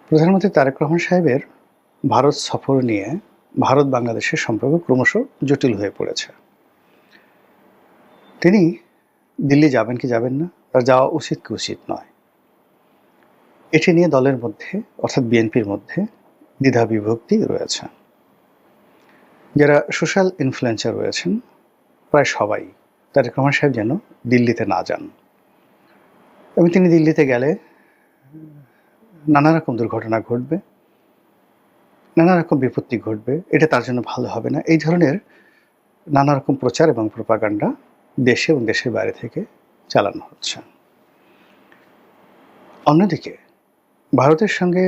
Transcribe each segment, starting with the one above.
প্রধানমন্ত্রী তারেক রহমান সাহেবের ভারত সফর নিয়ে ভারত বাংলাদেশের সম্পর্ক ক্রমশ জটিল হয়ে পড়েছে। তিনি দিল্লি যাবেন কি যাবেন না, তার যাওয়া উচিত কি উচিত নয়, এটি নিয়ে দলের মধ্যে অর্থাৎ বিএনপির মধ্যে দ্বিধা বিভক্তি রয়েছে। যারা সোশ্যাল ইনফ্লুয়েন্সার রয়েছেন প্রায় সবাই তারেক রহমান সাহেব যেন দিল্লিতে না যান, এবং তিনি দিল্লিতে গেলে নানা রকম দুর্ঘটনা ঘটবে, নানা রকম বিপত্তি ঘটবে, এটা তার জন্য ভালো হবে না, এই ধরনের নানা রকম প্রচার এবং প্রোপাগান্ডা দেশে এবং দেশের বাইরে থেকে চালানো হচ্ছে। অন্যদিকে ভারতের সঙ্গে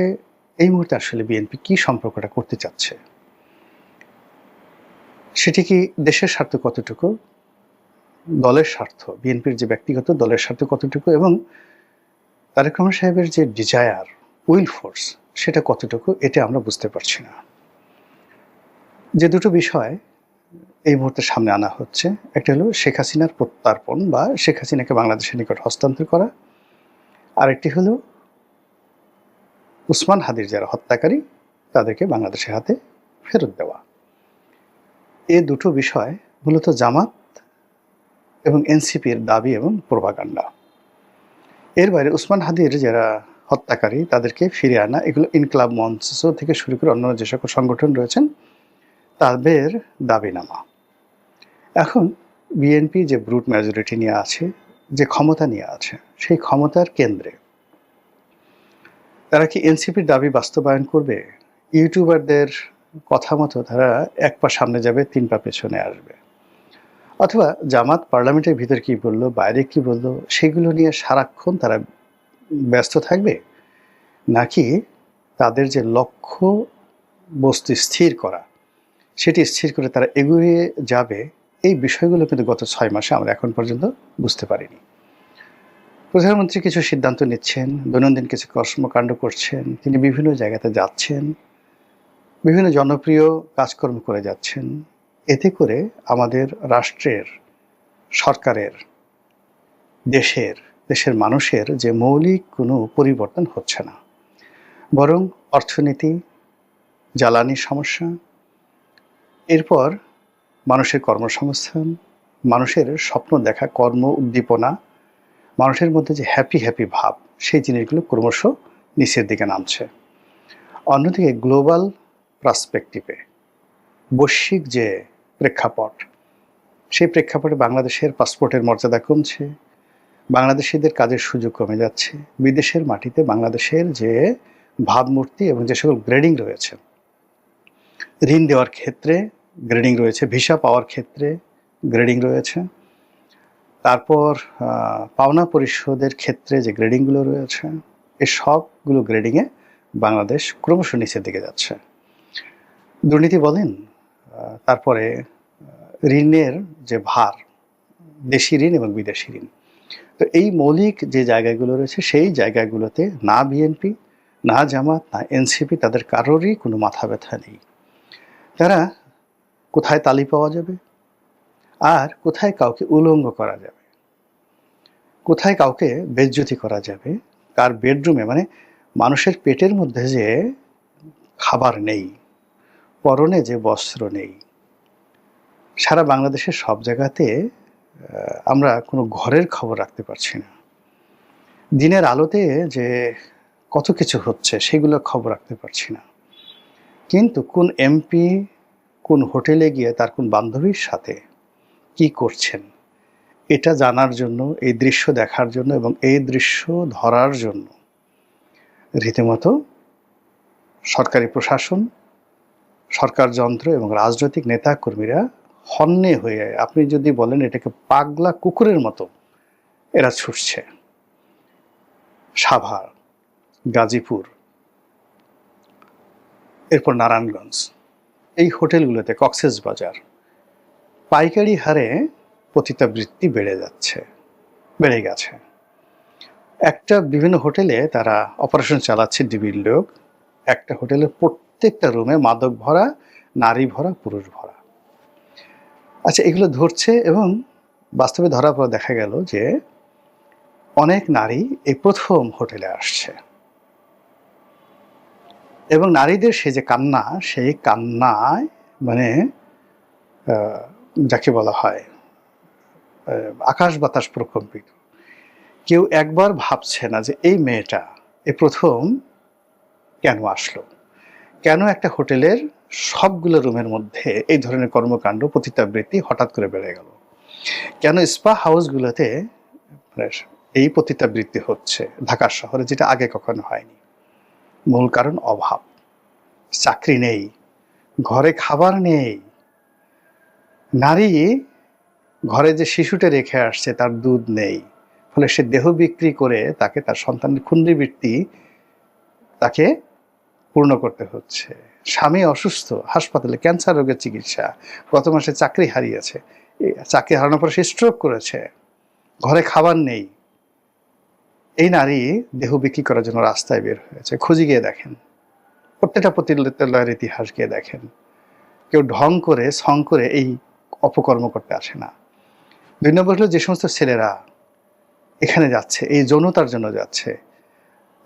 এই মুহূর্তে আসলে বিএনপি কি সম্পর্কটা করতে চাচ্ছে, সেটি কি দেশের স্বার্থ কতটুকু, দলের স্বার্থ, বিএনপির যে ব্যক্তিগত দলের স্বার্থ কতটুকু, এবং তারেক রহমান সাহেবের যে ডিজায়ার, উইল ফোর্স, সেটা কতটুকু, এটা আমরা বুঝতে পারছি না। যে দুটো বিষয় এই মুহূর্তে সামনে আনা হচ্ছে, একটা হলো শেখ হাসিনার প্রত্যার্পণ বা শেখ হাসিনাকে বাংলাদেশের নিকট হস্তান্তর করা, আরেকটি হলো উসমান হাদির যারা হত্যাকারী তাদেরকে বাংলাদেশের হাতে ফেরত দেওয়া। এই দুটো বিষয় মূলত জামাত এবং এনসিপির দাবি এবং প্রোপাগান্ডা। এর বাইরে উসমান হাদির যারা হত্যাকারী তাদেরকে ফিরে আনা, এগুলো ইনকলাব মঞ্চ থেকে শুরু করে অন্য যে সকল সংগঠন রয়েছেন তাদের দাবিনামা। এখন বিএনপি যে ব্রুট মেজরিটি নিয়ে আছে, যে ক্ষমতা নিয়ে আছে, সেই ক্ষমতার কেন্দ্রে তারা কি এনসিপির দাবি বাস্তবায়ন করবে? ইউটিউবারদের কথা মতো তারা এক পা সামনে যাবে, তিন পা পেছনে আসবে, অথবা জামাত পার্লামেন্টের ভিতর কি বললো, বাইরে কি বললো, সেগুলো নিয়ে সারাক্ষণ তারা ব্যস্ত থাকবে, নাকি তাদের যে লক্ষ্য বস্তু স্থির করা, সেটি স্থির করে তারা এগিয়ে যাবে? এই বিষয়গুলো কিন্তু গত 6 মাসে আমরা এখন পর্যন্ত বুঝতে পারিনি। প্রধানমন্ত্রী কিছু সিদ্ধান্ত নিচ্ছেন, দৈনন্দিন কিছু কর্মকাণ্ড করছেন, তিনি বিভিন্ন জায়গাতে যাচ্ছেন, বিভিন্ন জনপ্রিয় কাজকর্ম করে যাচ্ছেন। এতে করে আমাদের রাষ্ট্রের, সরকারের, দেশের মানুষের যে মৌলিক কোনো পরিবর্তন হচ্ছে না, বরং অর্থনীতি, জ্বালানির সমস্যা, এরপর মানুষের কর্মসংস্থান, মানুষের স্বপ্ন দেখা, কর্ম উদ্দীপনা, মানুষের মধ্যে যে হ্যাপি ভাব, সেই জিনিসগুলো ক্রমশ নিচের দিকে নামছে। অন্যদিকে গ্লোবাল পার্সপেক্টিভে, বৈশ্বিক যে প্রেক্ষাপট, সেই প্রেক্ষাপটে বাংলাদেশের পাসপোর্টের মর্যাদা কমছে, বাংলাদেশিদের কাজের সুযোগ কমে যাচ্ছে, বিদেশের মাটিতে বাংলাদেশের যে ভাবমূর্তি এবং যে সকল গ্রেডিং রয়েছে, ঋণ দেওয়ার ক্ষেত্রে গ্রেডিং রয়েছে, ভিসা পাওয়ার ক্ষেত্রে গ্রেডিং রয়েছে, তারপর পাওনা পরিশোধের ক্ষেত্রে যে গ্রেডিংগুলো রয়েছে, এই সবগুলো গ্রেডিংয়ে বাংলাদেশ ক্রমশ নিচের দিকে যাচ্ছে। দুর্নীতি বলেন, তারপরে ঋণের যে ভার, দেশি ঋণ এবং বিদেশি ঋণ, তো এই মৌলিক যে জায়গাগুলো রয়েছে, সেই জায়গাগুলোতে না বিএনপি, না জামাত, না এনসিপি, তাদের কারোরই কোনো মাথা ব্যথা নেই। তারা কোথায় তালি পাওয়া যাবে, আর কোথায় কাউকে উলঙ্গ করা যাবে, কোথায় কাউকে বেইজ্জতি করা যাবে, কার বেডরুমে, মানে মানুষের পেটের মধ্যে যে খাবার নেই, পরনে যে বস্ত্র নেই, সারা বাংলাদেশের সব জায়গাতে আমরা কোনো ঘরের খবর রাখতে পারছি না। দিনের আলোতে যে কত কিছু হচ্ছে সেগুলো খবর রাখতে পারছি না, কিন্তু কোন এমপি কোন হোটেলে গিয়ে তার কোন বান্ধবীর সাথে কি করছেন, এটা জানার জন্য, এই দৃশ্য দেখার জন্য এবং এই দৃশ্য ধরার জন্য রীতিমতো সরকারি প্রশাসন, সরকার যন্ত্র এবং রাজনৈতিক নেতা কর্মীরা হন্যে হয়ে, আপনি যদি বলেন এটাকে পাগলা কুকুরের মতো এরা ছুটছে। সাভার, গাজীপুর, এরপর নারায়ণগঞ্জ, এই হোটেলগুলোতে, কক্সবাজার, পাইকারি হারে পতিতাবৃত্তি বেড়ে গেছে। একটা বিভিন্ন হোটেলে তারা অপারেশন চালাচ্ছে, ডিবির লোক, একটা হোটেলে প্রত্যেকটা রুমে মাদক ভরা, নারী ভরা, পুরুষ ভরা। আচ্ছা, এগুলো ধরছে এবং বাস্তবে ধরার পর দেখা গেল যে অনেক নারী এই প্রথম হোটেলে আসছে। এবং নারীদের সেই যে কান্না, সেই কান্নায় মানে যাকে বলা হয় আকাশ বাতাস প্রকম্পিত। কেউ একবার ভাবছে না যে এই মেয়েটা এই প্রথম কেন আসলো, কেন একটা হোটেলের সবগুলো রুমের মধ্যে এই ধরনের কর্মকাণ্ড পতিতাবৃত্তি হঠাৎ করে বেড়ে গেল, কেন স্পা হাউসগুলোতে এই পতিতাবৃত্তি হচ্ছে ঢাকা শহরে, যেটা আগে কখনো হয়নি। মূল কারণ অভাব, চাকরি নেই, ঘরে খাবার নেই, নারী ঘরে যে শিশুটা রেখে আসছে তার দুধ নেই, ফলে সে দেহ বিক্রি করে তাকে তার সন্তানের খুন্দিবৃত্তি তাকে পূর্ণ করতে হচ্ছে। স্বামী অসুস্থ, হাসপাতালে ক্যান্সার রোগের চিকিৎসা, গত মাসে চাকরি হারিয়েছে, চাকরি হারানোর পর সে স্ট্রোক করেছে, ঘরে খাবার নেই। এই নারী দেহ বিক্রি করার জন্য রাস্তায় বের হয়েছে। খুঁজে গিয়ে দেখেন, প্রত্যেকটা পতিতালয়ের ইতিহাস গিয়ে দেখেন, কেউ ঢং করে সং করে এই অপকর্ম করতে আসে না। 2 নম্বর হলো যে সমস্ত ছেলেরা এখানে যাচ্ছে এই যৌনতার জন্য যাচ্ছে,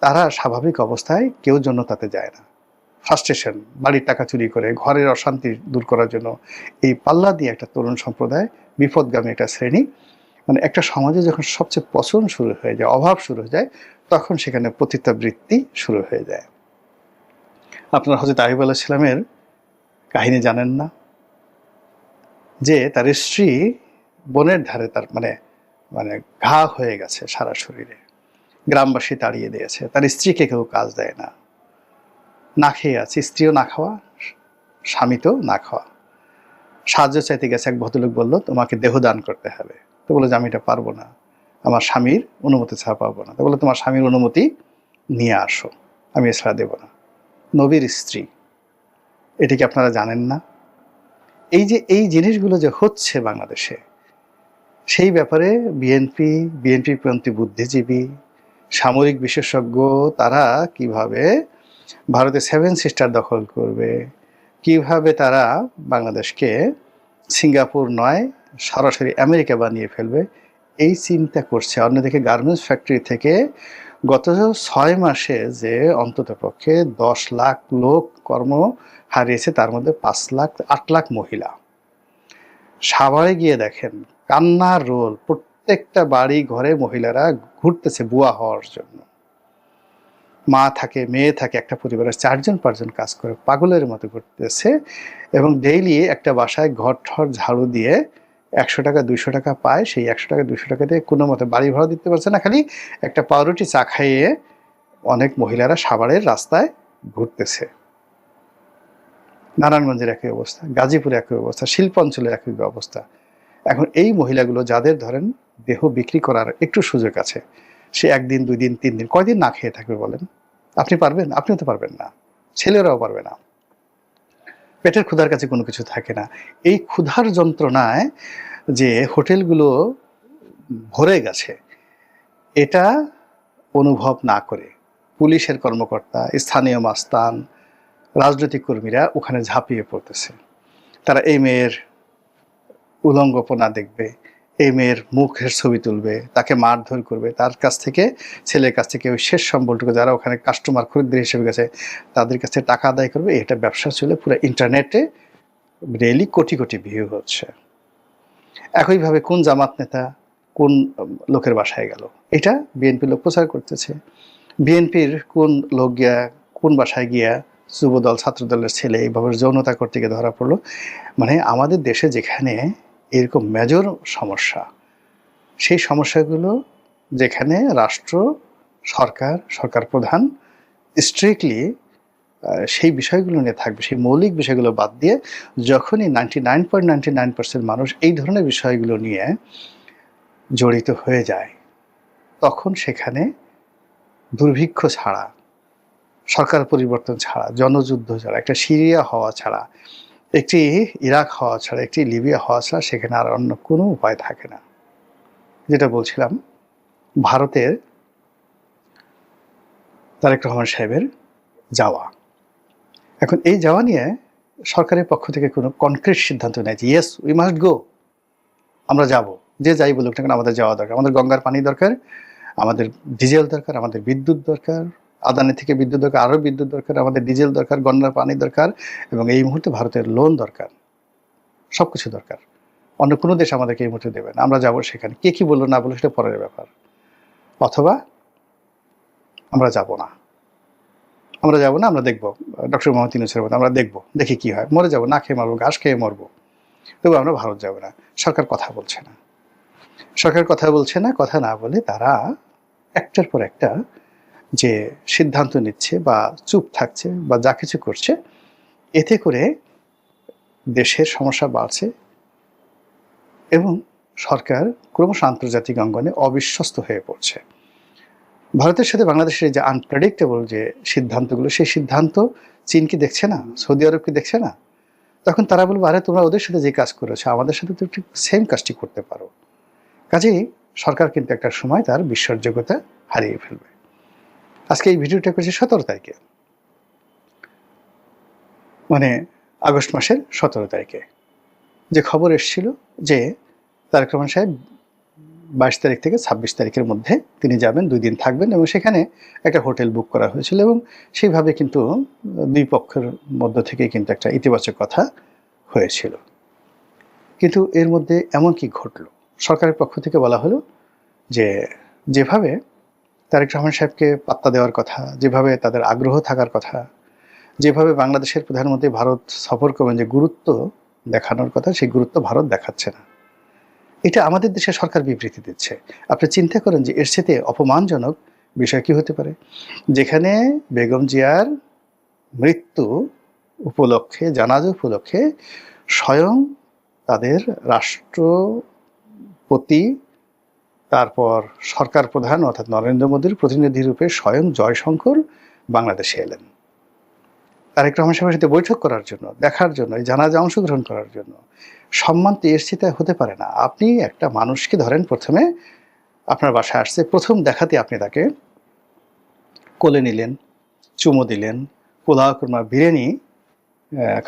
তারা স্বাভাবিক অবস্থায় কেউ যৌনতাতে যায় না। ফ্রাস্ট্রেশন, বাড়ির টাকা চুরি করে ঘরের অশান্তি দূর করার জন্য এই পাল্লা দিয়ে একটা তরুণ সম্প্রদায়, বিপদগামী একটা শ্রেণী, মানে একটা সমাজে যখন সবচেয়ে পচন শুরু হয়ে যায়, অভাব শুরু হয়ে যায়, তখন সেখানে পতিতাবৃত্তি শুরু হয়ে যায়। আপনারা হযরত আইয়ুব আলাইহিস সালামের কাহিনী জানেন না, যে তার স্ত্রী বনের ধারে তার মানে ঘা হয়ে গেছে সারা শরীরে, গ্রামবাসী তাড়িয়ে দিয়েছে, তার স্ত্রীকে কেউ কাজ দেয় না, না খেয়ে আছে, স্ত্রীও না খাওয়া, স্বামী তো না খাওয়া। সাহায্য চাইতে গেছে, এক ভদ্রলোক বলল তোমাকে দেহ দান করতে হবে। তো বললো যে আমি এটা পারবো না, আমার স্বামীর অনুমতি ছাড়া পারবো না। তো বললো তোমার স্বামীর অনুমতি নিয়ে আসো, আমি এছাড়া দেবো না। নবীর স্ত্রী, এটি কি আপনারা জানেন না? এই যে এই জিনিসগুলো যে হচ্ছে বাংলাদেশে, সেই ব্যাপারে বিএনপিপন্থী বুদ্ধিজীবী, সামরিক বিশেষজ্ঞ, তারা কিভাবে ভারতে 7 সিস্টার দখল করবে, কিভাবে তারা বাংলাদেশকে সিঙ্গাপুর নয় সরাসরি আমেরিকা বানিয়ে ফেলবে, এই চিন্তা করছে। অন্যদিকে গার্মেন্টস ফ্যাক্টরি থেকে গত 6 মাসে যে অন্ততপক্ষে 10 লাখ লোক কর্ম হারিয়েছে, তার মধ্যে 8 লাখ মহিলা। সাভারে গিয়ে দেখেন কান্নার রোল, প্রত্যেকটা বাড়ি ঘরে মহিলারা ঘুরতেছে বুয়া হওয়ার জন্য। মা থাকে, মেয়ে থাকে, একটা পরিবারের 4জন-5জন কাজ করে পাগলের মতো ঘুরতেছে, এবং ডেইলি একটা বাসায় ঘর ঠর ঝাড়ু দিয়ে 100 টাকা 200 টাকা পায়। সেই 100 টাকা 200 টাকা দিয়ে কোনো মতে বাড়ি ভাড়া দিতে পারছে না, খালি একটা পাউরুটি চা খাইয়ে অনেক মহিলারা সাভারের রাস্তায় ঘুরতেছে। নারায়ণগঞ্জের একই অবস্থা, গাজীপুরে একই অবস্থা, শিল্পাঞ্চলের একই অবস্থা। এখন এই মহিলাগুলো যাদের ধরেন দেহ বিক্রি করার একটু সুযোগ আছে, সে 1 দিন 2 দিন 3 দিন কয়দিন না খেয়ে থাকবে বলেন? আপনি পারবেন? আপনিও তো পারবেন না, ছেলেরাও পারবে না। পেটের ক্ষুধার কাছে কোনো কিছু থাকে না। এই ক্ষুধার যন্ত্রণায় যে হোটেলগুলো ভরে গেছে, এটা অনুভব না করে পুলিশের কর্মকর্তা, স্থানীয় মাস্তান, রাজনৈতিক কর্মীরা ওখানে ঝাঁপিয়ে পড়তেছে। তারা এই মেয়ের উলঙ্গপনা দেখবে, এই মেয়ের মুখের ছবি তুলবে, তাকে মারধর করবে, তার কাছ থেকে, ছেলের কাছ থেকে ওই শেষ সম্বলটুকু যারা ওখানে কাস্টমার খরিদ্দার হিসেবে গেছে তাদের কাছে টাকা আদায় করবে। এটা ব্যবসা চলে পুরো ইন্টারনেটে, ডেইলি কোটি কোটি ভিউ হচ্ছে। একইভাবে কোন জামাত নেতা কোন লোকের বাসায় গেল, এটা বিএনপি লোক প্রচার করতেছে। বিএনপির কোন লোক গিয়া কোন বাসায় গিয়া যুবদল ছাত্রদলের ছেলে এইভাবে যৌনতা করতে গিয়ে ধরা পড়লো। মানে আমাদের দেশে যেখানে এরকম মেজর সমস্যা, সেই সমস্যাগুলো যেখানে রাষ্ট্র, সরকার প্রধান স্ট্রিক্টলি সেই বিষয়গুলো নিয়ে থাকবে, সেই মৌলিক বিষয়গুলো বাদ দিয়ে যখনই 99.99% মানুষ এই ধরনের বিষয়গুলো নিয়ে জড়িত হয়ে যায়, তখন সেখানে দুর্ভিক্ষ ছাড়া, সরকার পরিবর্তন ছাড়া, জনযুদ্ধ ছাড়া, একটা সিরিয়া হওয়া ছাড়া, একটি ইরাক হওয়া ছাড়া, একটি লিবিয়া হওয়া ছাড়া সেখানে আর অন্য কোনো উপায় থাকে না। যেটা বলছিলাম, ভারতের তারেক রহমান সাহেবের যাওয়া, এখন এই যাওয়া নিয়ে সরকারের পক্ষ থেকে কোনো কনক্রিট সিদ্ধান্ত নেই যে ইয়েস উই মাস্ট গো, আমরা যাব, যে যাই বলুক না কেন আমাদের যাওয়া দরকার, আমাদের গঙ্গার পানি দরকার, আমাদের ডিজেল দরকার, আমাদের বিদ্যুৎ দরকার, আদানি থেকে বিদ্যুৎ দরকার, আরও বিদ্যুৎ দরকার, আমাদের ডিজেল দরকার, গন্ডার পানি দরকার, এবং এই মুহূর্তে ভারতের লোন দরকার, সব কিছু দরকার। অন্য কোনো দেশ আমাদেরকে এই মুহূর্তে দেবে না, আমরা যাবো সেখানে। কে কী বললো না বললো সেটা পরের ব্যাপার। অথবা আমরা যাব না, আমরা দেখবো ডক্টর মোহাম্মদ ইউনূসের মতো আমরা দেখবো, দেখি কি হয়, মরে যাবো, না খেয়ে মরবো, ঘাস খেয়ে মরবো, তবু আমরা ভারত যাব না। সরকার কথা বলছে না, কথা না বলে তারা একটার পর একটা যে সিদ্ধান্ত নিচ্ছে বা চুপ থাকছে বা যা কিছু করছে, এতে করে দেশের সমস্যা বাড়ছে এবং সরকার ক্রমশ আন্তর্জাতিক অঙ্গনে অবিশ্বস্ত হয়ে পড়ছে। ভারতের সাথে বাংলাদেশের যে আনপ্রেডিক্টেবল যে সিদ্ধান্তগুলো, সেই সিদ্ধান্ত চীন কি দেখছে না, সৌদি আরব কি দেখছে না? তখন তারা বলবে, আরে তোমরা ওদের সাথে যে কাজ করেছো আমাদের সাথে তো ঠিক সেম কাজটি করতে পারো। কাজেই সরকার কিন্তু একটা সময় তার বিশ্বাসযোগ্যতা হারিয়ে ফেলবে। আজকে এই ভিডিওটা করেছে 17 তারিখে, মানে আগস্ট মাসের 17 তারিখে, যে খবর এসেছিল যে তারেক রহমান সাহেব 22 তারিখ থেকে 26 তারিখের মধ্যে তিনি যাবেন, 2 দিন থাকবেন, এবং সেখানে একটা হোটেল বুক করা হয়েছিল, এবং সেইভাবে কিন্তু দুই পক্ষের মধ্য থেকে কিন্তু একটা ইতিবাচক কথা হয়েছিল। কিন্তু এর মধ্যে এমন কি ঘটলো? সরকারের পক্ষ থেকে বলা হলো যে যেভাবে তারেক রহমান সাহেবকে পাত্তা দেওয়ার কথা, যেভাবে তাদের আগ্রহ থাকার কথা, যেভাবে বাংলাদেশের প্রধানমন্ত্রী ভারত সফর করবেন যে গুরুত্ব দেখানোর কথা, সেই গুরুত্ব ভারত দেখাচ্ছে না। এটা আমাদের দেশের সরকার বিবৃতি দিচ্ছে। আপনি চিন্তা করেন যে এর সাথে অপমানজনক বিষয় কি হতে পারে, যেখানে বেগম জিয়ার মৃত্যু উপলক্ষে, জানাজা উপলক্ষে স্বয়ং তাদের রাষ্ট্রপতি, তারপর সরকার প্রধান অর্থাৎ নরেন্দ্র মোদীর প্রতিনিধি রূপে স্বয়ং জয়শঙ্কর বাংলাদেশে এলেন তারেক রহমান সাহেবের সাথে বৈঠক করার জন্য, দেখার জন্য, এই জানাজা অংশগ্রহণ করার জন্য। সম্মান তো এর সাথে হতে পারে না। আপনি একটা মানুষকে ধরেন, প্রথমে আপনার বাসায় আসছে, প্রথম দেখাতে আপনি তাকে কোলে নিলেন, চুমো দিলেন, পোলাও কুরমা বিরিয়ানি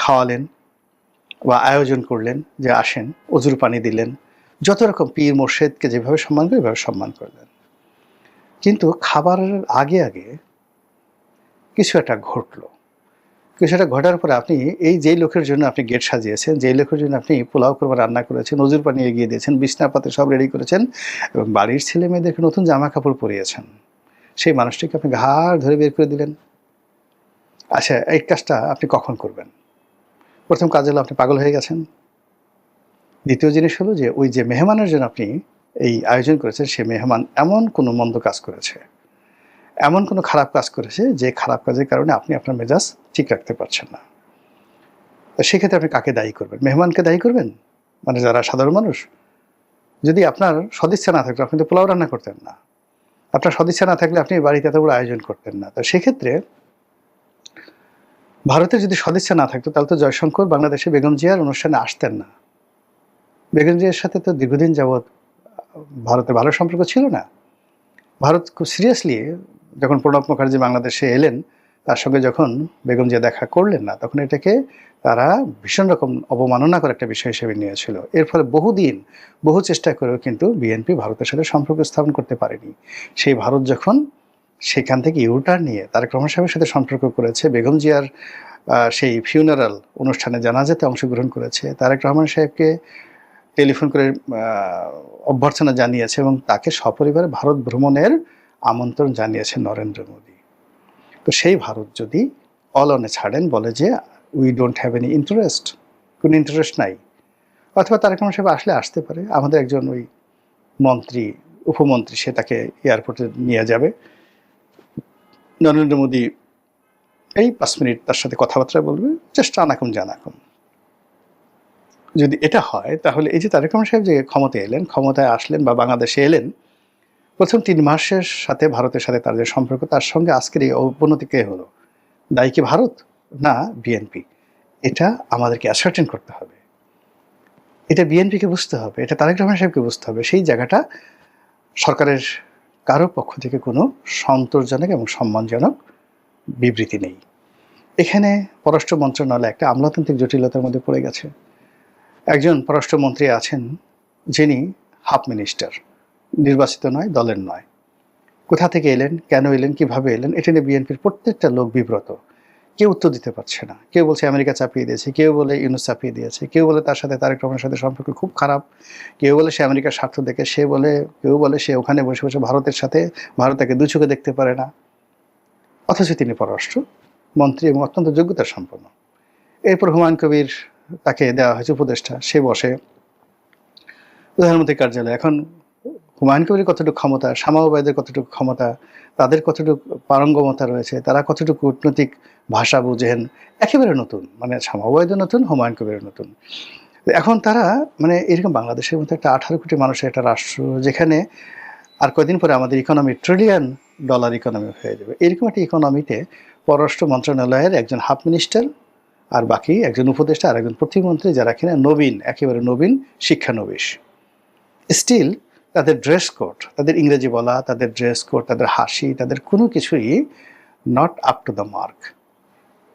খাওয়ালেন বা আয়োজন করলেন যে আসেন, অজুর পানি দিলেন, যত রকম পীর মোর্শেদকে যেভাবে সম্মান করে এভাবে সম্মান করলেন। কিন্তু খাবারের আগে আগে কিছু একটা ঘটলো। কিছু একটা ঘটার পরে আপনি এই যেই লোকের জন্য আপনি গেট সাজিয়েছেন, যেই লোকের জন্য আপনি পোলাও কুরমা রান্না করেছেন, অজুর পানি এগিয়ে দিয়েছেন, বিছনাপাতে সব রেডি করেছেন, এবং বাড়ির ছেলে মেয়েদেরকে নতুন জামা কাপড় পরিয়েছেন, সেই মানুষটিকে আপনি ঘাড় ধরে বের করে দিলেন। আচ্ছা, এই কাজটা আপনি কখন করবেন? প্রথম কাজ হলো আপনি পাগল হয়ে গেছেন। দ্বিতীয় জিনিস হলো যে ওই যে মেহমানের জন্য আপনি এই আয়োজন করেছেন, সে মেহমান এমন কোনো মন্দ কাজ করেছে, এমন কোনো খারাপ কাজ করেছে যে খারাপ কাজের কারণে আপনি আপনার মেজাজ ঠিক রাখতে পারছেন না। তো সেক্ষেত্রে আপনি কাকে দায়ী করবেন? মেহমানকে দায়ী করবেন, মানে যারা সাধারণ মানুষ? যদি আপনার সদিচ্ছা না থাকতো আপনি তো পোলাও রান্না করতেন না, আপনার সদিচ্ছা না থাকলে আপনি বাড়িতে এত বড় আয়োজন করতেন না। তো সেক্ষেত্রে ভারতের যদি সদিচ্ছা না থাকতো তাহলে তো জয়শঙ্কর বাংলাদেশে বেগম জিয়ার অনুষ্ঠানে আসতেন না। বেগম জিয়ার সাথে তো দীর্ঘদিন যাবৎ ভারতের ভালো সম্পর্ক ছিল না। ভারত খুব সিরিয়াসলি যখন প্রণব মুখার্জি বাংলাদেশে এলেন, তার সঙ্গে যখন বেগম জিয়া দেখা করলেন না, তখন এটাকে তারা ভীষণ রকম অবমাননা করে একটা বিষয় হিসেবে নিয়েছিল। এর ফলে বহুদিন বহু চেষ্টা করেও কিন্তু বিএনপি ভারতের সাথে সম্পর্ক স্থাপন করতে পারেনি। সেই ভারত যখন সেখান থেকে ইউটার্ন নিয়ে তারেক রহমান সাহেবের সাথে সম্পর্ক করেছে, বেগম জিয়ার সেই ফিউনারাল অনুষ্ঠানে জানাজাতে অংশগ্রহণ করেছে, তারেক রহমান সাহেবকে টেলিফোন করে অভ্যর্থনা জানিয়েছে এবং তাকে সপরিবারে ভারত ভ্রমণের আমন্ত্রণ জানিয়েছে নরেন্দ্র মোদী। তো সেই ভারত যদি অলনে ছাড়েন, বলে যে we don't have any interest, কোনো ইন্টারেস্ট নাই, অথবা তারেক রহমান সাহেব আসলে আসতে পারে, আমাদের একজন ওই মন্ত্রী, উপমন্ত্রী, সে তাকে এয়ারপোর্টে নিয়ে যাবে, নরেন্দ্র মোদী এই 5 মিনিট তার সাথে কথাবার্তা বলবে, চেষ্টা আনাকুম জানাকুম। যদি এটা হয় তাহলে এই যে তারেক রহমান সাহেব যে ক্ষমতায় আসলেন বা বাংলাদেশে এলেন, প্রথম 3 মাসের সাথে ভারতের সাথে তার যে সম্পর্ক, তার সঙ্গে আজকের এই অবনতি কে হলো? দায়ী কি ভারত না বিএনপি? এটা আমাদেরকে অ্যাসার্টেন করতে হবে, এটা বিএনপিকে বুঝতে হবে, এটা তারেক রহমান সাহেবকে বুঝতে হবে। সেই জায়গাটা সরকারের কারো পক্ষ থেকে কোনো সন্তোষজনক এবং সম্মানজনক বিবৃতি নেই। এখানে পররাষ্ট্র মন্ত্রণালয় একটা আমলাতান্ত্রিক জটিলতার মধ্যে পড়ে গেছে। একজন পররাষ্ট্রমন্ত্রী আছেন যিনি হাফ মিনিস্টার, নির্বাচিত নয়, দলের নয়, কোথা থেকে এলেন, কেন এলেন, কিভাবে এলেন, এটা নিয়ে বিএনপির প্রত্যেকটা লোক বিব্রত। কেউ উত্তর দিতে পারছে না। কেউ বলছে আমেরিকা চাপিয়ে দিয়েছে, কেউ বলে ইউনূস চাপিয়ে দিয়েছে, কেউ বলে তার সাথে তারেক রহমানের সাথে সম্পর্ক খুব খারাপ, কেউ বলে সে আমেরিকার স্বার্থ দেখে, কেউ বলে সে ওখানে বসে বসে ভারতের সাথে, ভারত তাকে দু চোখে দেখতে পারে না, অথচ তিনি পররাষ্ট্র মন্ত্রী এবং অত্যন্ত যোগ্যতা সম্পন্ন। এরপর হুমায়ুন কবির, তাকে দেওয়া হয়েছে উপদেষ্টা, সে বসে প্রধানমন্ত্রীর কার্যালয়ে। এখন হুমায়ুন কবিরের কতটুকু ক্ষমতা, শামা ওবায়দের কতটুকু ক্ষমতা, তাদের কতটুকু পারঙ্গমতা রয়েছে, তারা কতটুকু কূটনৈতিক ভাষা বুঝেন, একেবারে নতুন। মানে শামা ওবায়দও নতুন, হুমায়ুন কবিরও নতুন। এখন তারা মানে এরকম বাংলাদেশের মতো একটা 18 কোটি মানুষের একটা রাষ্ট্র, যেখানে আর কয়দিন পরে আমাদের ইকোনমি $1 ট্রিলিয়ন ইকোনমি হয়ে যাবে, এরকম একটা ইকোনমিতে পররাষ্ট্র মন্ত্রণালয়ের একজন হাফ মিনিস্টার আর বাকি একজন উপদেষ্টা আর একজন প্রতিমন্ত্রী, যারা কিনা নবীন, একেবারে নবীন, শিক্ষানবিশ, স্টিল তাদের ড্রেস কোড, তাদের ইংরেজি বলা, তাদের ড্রেস কোড, তাদের হাসি, তাদের কোনো কিছুই not up to the mark.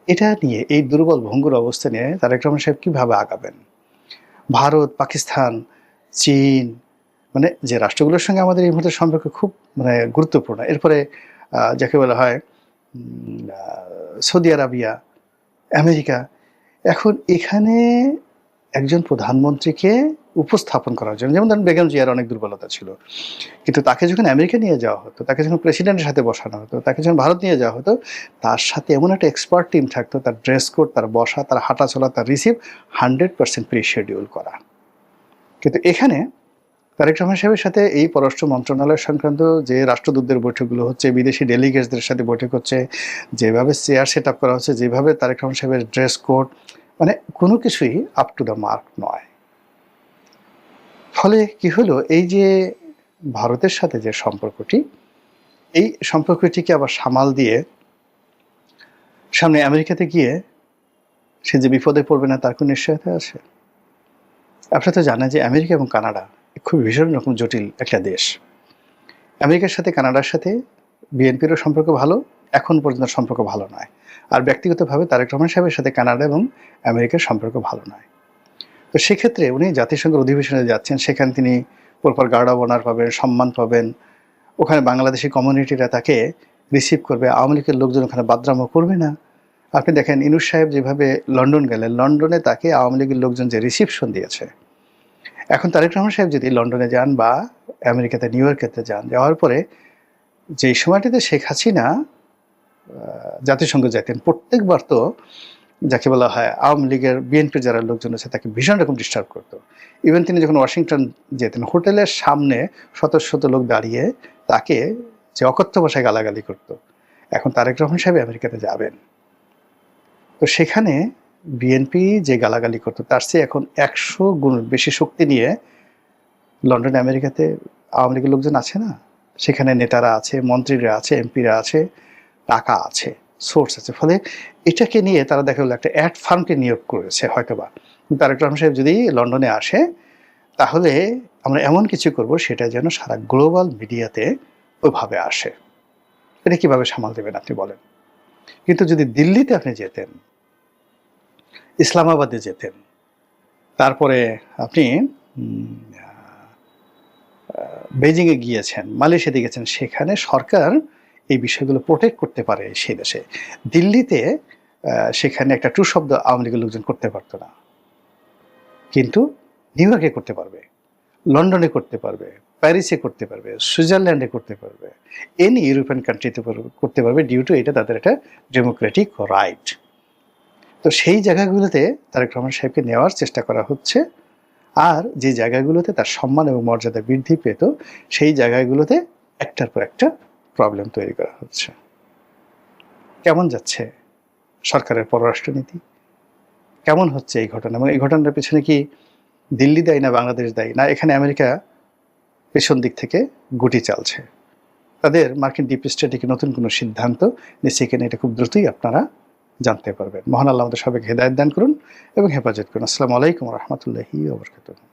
এটা নিয়ে, এই দুর্বল ভঙ্গুর অবস্থা নিয়ে তারেক রহমান সাহেব কীভাবে আগাবেন? ভারত, পাকিস্তান, চীন, মানে যে রাষ্ট্রগুলোর সঙ্গে আমাদের এই মুহূর্তে সম্পর্ক খুব মানে গুরুত্বপূর্ণ, এরপরে যাকে বলা হয় সৌদি আরবিয়া, আমেরিকা, এখন এখানে একজন প্রধানমন্ত্রীকে উপস্থাপন করার জন্য, যেমন ধরেন বেগম জিয়ার অনেক দুর্বলতা ছিল, কিন্তু তাকে যখন আমেরিকা নিয়ে যাওয়া হতো, তাকে যখন প্রেসিডেন্টের সাথে বসানো হতো, তাকে যখন ভারত নিয়ে যাওয়া হতো, তার সাথে এমন একটা এক্সপার্ট টিম থাকতো, তার ড্রেস কোড, তার বসা, তার হাঁটা চলা, তার রিসিভ 100% প্রি-শিডিউল করা। কিন্তু এখানে তারেক রহমান সাহেবের সাথে এই পররাষ্ট্র মন্ত্রণালয় সংক্রান্ত যে রাষ্ট্রদূতদের বৈঠকগুলো হচ্ছে, বিদেশি ডেলিগেটসদের সাথে বৈঠক হচ্ছে, যেভাবে চেয়ার সেট আপ করা হচ্ছে, যেভাবে তারেক রহমান সাহেবের ড্রেস কোড, মানে কোনো কিছুই আপ টু দ্য মার্ক নয়। ফলে কি হলো, এই যে ভারতের সাথে যে সম্পর্কটি, এই সম্পর্কটিকে আবার সামাল দিয়ে সামনে আমেরিকাতে গিয়ে সে যে বিপদে পড়বে না, তার কোনো নিশ্চয়তা আছে? আপনারা তো জানেন যে আমেরিকা এবং কানাডা খুব ভীষণ রকম জটিল একটা দেশ। আমেরিকার সাথে কানাডার সাথে বিএনপিরও সম্পর্ক ভালো, এখন পর্যন্ত সম্পর্ক ভালো নয়। আর ব্যক্তিগতভাবে তারেক রহমান সাহেবের সাথে কানাডা এবং আমেরিকার সম্পর্ক ভালো নয়। তো সেক্ষেত্রে উনি জাতিসংঘের অধিবেশনে যাচ্ছেন, সেখানে তিনি পরপর গার্ড অব অনার পাবেন, সম্মান পাবেন, ওখানে বাংলাদেশি কমিউনিটিরা তাকে রিসিভ করবে, আওয়ামী লীগের লোকজন ওখানে বাদরামও করবে না। আপনি দেখেন ইউনূস সাহেব যেভাবে লন্ডন গেলেন, লন্ডনে তাকে আওয়ামী লীগের লোকজন যে রিসিপশন দিয়েছে, এখন তারেক রহমান সাহেব যদি লন্ডনে যান বা আমেরিকাতে, নিউ ইয়র্কেতে যান, যাওয়ার পরে যেই সময়টিতে শেখ হাসিনা জাতিসংঘ যেতেন, প্রত্যেকবার তো যাকে বলা হয় আওয়ামী লীগের, বিএনপির যারা লোকজন আছে তাকে ভীষণ রকম ডিস্টার্ব করতো। ইভেন তিনি যখন ওয়াশিংটন যেতেন, হোটেলের সামনে শত শত লোক দাঁড়িয়ে তাকে যে অকথ্য ভাষায় গালাগালি করতো। এখন তারেক রহমান সাহেব আমেরিকাতে যাবেন, তো সেখানে বিএনপি যে গালাগালি করতো, তার চেয়ে এখন 100 গুণ বেশি শক্তি নিয়ে লন্ডনে, আমেরিকাতে আওয়ামী লীগের লোকজন আছে না, সেখানে নেতারা আছে, মন্ত্রীরা আছে, এমপিরা আছে, টাকা আছে, সোর্স আছে। ফলে এটাকে নিয়ে তারা দেখা গেলো একটা অ্যাড ফার্মকে নিয়োগ করেছে হয়তোবা। তারেক রহমান সাহেব যদি লন্ডনে আসে, তাহলে আমরা এমন কিছু করব সেটা যেন সারা গ্লোবাল মিডিয়াতে ওইভাবে আসে। এটা কীভাবে সামাল দেবেন আপনি বলেন? কিন্তু যদি দিল্লিতে আপনি যেতেন, ইসলামাবাদে যেতেন, তারপরে আপনি বেজিংয়ে গিয়েছেন, মালয়েশিয়াতে গেছেন, সেখানে সরকার এই বিষয়গুলো প্রোটেক্ট করতে পারে সেই দেশে। দিল্লিতে সেখানে একটা টু শব্দ আওয়ামী লীগের লোকজন করতে পারতো না, কিন্তু নিউ ইয়র্কে করতে পারবে, লন্ডনে করতে পারবে, প্যারিসে করতে পারবে, সুইজারল্যান্ডে করতে পারবে, এনি ইউরোপিয়ান কান্ট্রিতে করতে পারবে, ডিউ টু এটা তাদের একটা ডেমোক্রেটিক রাইট। তো সেই জায়গাগুলোতে তারেক রহমান সাহেবকে নেওয়ার চেষ্টা করা হচ্ছে, আর যে জায়গাগুলোতে তার সম্মান এবং মর্যাদা বৃদ্ধি পেত, সেই জায়গাগুলোতে একটার পর একটা প্রবলেম তৈরি করা হচ্ছে। কেমন যাচ্ছে সরকারের পররাষ্ট্রনীতি? কেমন হচ্ছে এই ঘটনা? এবং এই ঘটনার পেছনে কি দিল্লি দায়ী না বাংলাদেশ দায়ী, না এখানে আমেরিকা পেছন দিক থেকে গুটি চালছে? তাদের মার্কিন ডিপ স্টেটে নতুন কোনো সিদ্ধান্ত নিশ্চয়ই কিনা, এটা খুব দ্রুতই আপনারা জানতে পারবেন। মহান আল্লাহ আমাদের সবাইকে হেদায়েত দান করুন এবং হেফাজত করুন। আসসালামু আলাইকুম ওয়া রাহমাতুল্লাহি ওয়া বারাকাতুহু।